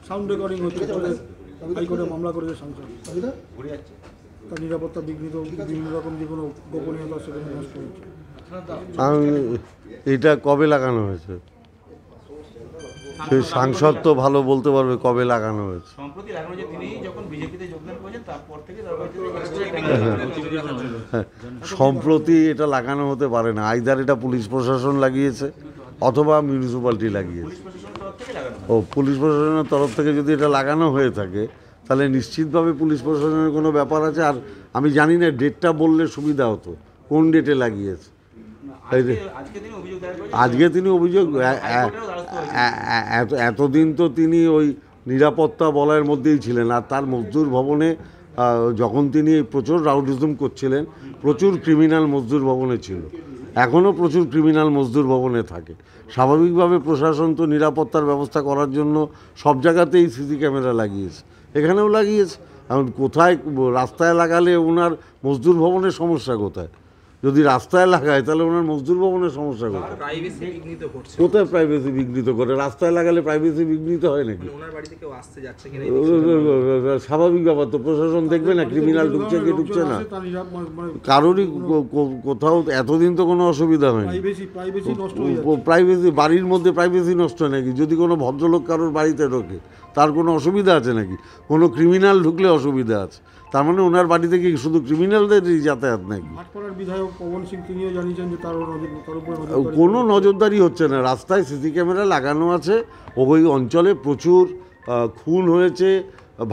Sound recording হচ্ছে হাইকোর্টে মামলা করেছে সাংসদ, তার নিরাপত্তা বিঘ্নিত, বিভিন্ন রকম যে কোনো গোপনীয়তা সেখানে নষ্ট হচ্ছে। এটা কবে লাগানো হয়েছে? সেই সাংসদ তো ভালো বলতে পারবে কবে লাগানো হয়েছে। সম্প্রতি লাগানো যে তিনি যখন বিজেপিতে যোগদান করেছেন তারপর থেকে সম্প্রতি এটা লাগানো হতে পারে না, আইদার এটা পুলিশ প্রশাসন লাগিয়েছে অথবা মিউনিসিপ্যালিটি লাগিয়েছে। ও পুলিশ প্রশাসনের তরফ থেকে যদি এটা লাগানো হয়ে থাকে তাহলে নিশ্চিতভাবে পুলিশ প্রশাসনের কোনো ব্যাপার আছে। আর আমি জানি না ডেটটা বললে সুবিধা হতো, কোন ডেটে লাগিয়েছে। আজকে তিনি অভিযোগ এতদিন তো তিনি ওই নিরাপত্তা বলয়ের মধ্যেই ছিলেন। আর তার মজদুর ভবনে যখন তিনি প্রচুর রাউডিজম করছিলেন, প্রচুর ক্রিমিনাল মজদুর ভবনে ছিল, এখনও প্রচুর ক্রিমিনাল মজদুর ভবনে থাকে। স্বাভাবিকভাবে প্রশাসন তো নিরাপত্তার ব্যবস্থা করার জন্য সব জায়গাতেই সিসি ক্যামেরা লাগিয়েছে, এখানেও লাগিয়েছে। এখন কোথায় রাস্তায় লাগালে ওনার মজদুর ভবনের সমস্যা কোথায়? যদি রাস্তায় লাগায় তাহলে ওনার মজদুর ভবনের সমস্যা কোথায়? কোথায় প্রাইভেসি বিঘ্নিত করে? রাস্তায় লাগালে প্রাইভেসি বিঘ্নিত হয় নাকি? স্বাভাবিক ব্যাপার তো, প্রশাসন দেখবে না ক্রিমিনাল ঢুকছে কি ঢুকছে না। কারোরই কোথাও এতদিন তো কোনো অসুবিধা হয়নি। প্রাইভেসি বাড়ির মধ্যে প্রাইভেসি নষ্ট হয় নাকি? যদি কোনো ভদ্রলোক কারোর বাড়িতে ঢোকে তার কোনো অসুবিধা আছে নাকি? কোনো ক্রিমিনাল ঢুকলে অসুবিধা আছে, তার মানে ওনার বাড়ি থেকে শুধু ক্রিমিনালদেরই যাতায়াত নাকি? কোনো নজরদারি হচ্ছে না। রাস্তায় সিসি ক্যামেরা লাগানো আছে, ওই অঞ্চলে প্রচুর খুন হয়েছে,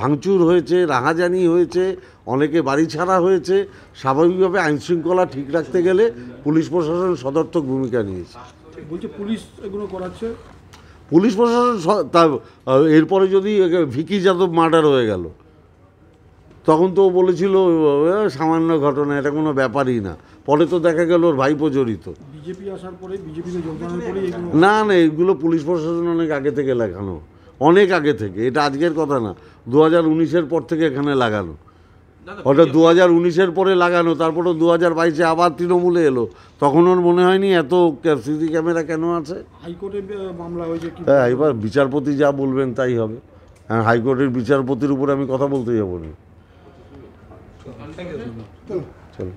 ভাঙচুর হয়েছে, রাহাজানি হয়েছে, অনেকে বাড়ি ছাড়া হয়েছে। স্বাভাবিকভাবে আইনশৃঙ্খলা ঠিক রাখতে গেলে পুলিশ প্রশাসন সদর্থক ভূমিকা নিয়েছে। পুলিশ এগুলো করাচ্ছে, পুলিশ প্রশাসন। এরপরে যদি ভিকি যাদব মার্ডার হয়ে গেল তখন তো বলেছিল সামান্য ঘটনা, এটা কোনো ব্যাপারই না। পরে তো দেখা গেল ওর ভাইপো জড়িত। বিজেপি আসার পরে, বিজেপিতে যোগদানের পরে না না, এগুলো পুলিশ প্রশাসন অনেক আগে থেকে লাগানো, অনেক আগে থেকে। এটা আজকের কথা না, 2019-এর পর থেকে এখানে লাগানো। ওটা 2019-এর পরে লাগানো, তারপরে 2022-এ আবার তৃণমূলে এলো। তখন ওর মনে হয়নি এত সিসি ক্যামেরা কেন আছে। হাইকোর্টে মামলা হয়েছে। হ্যাঁ, এবার বিচারপতি যা বলবেন তাই হবে। হ্যাঁ, হাইকোর্টের বিচারপতির উপরে আমি কথা বলতে যাবো না। চলো।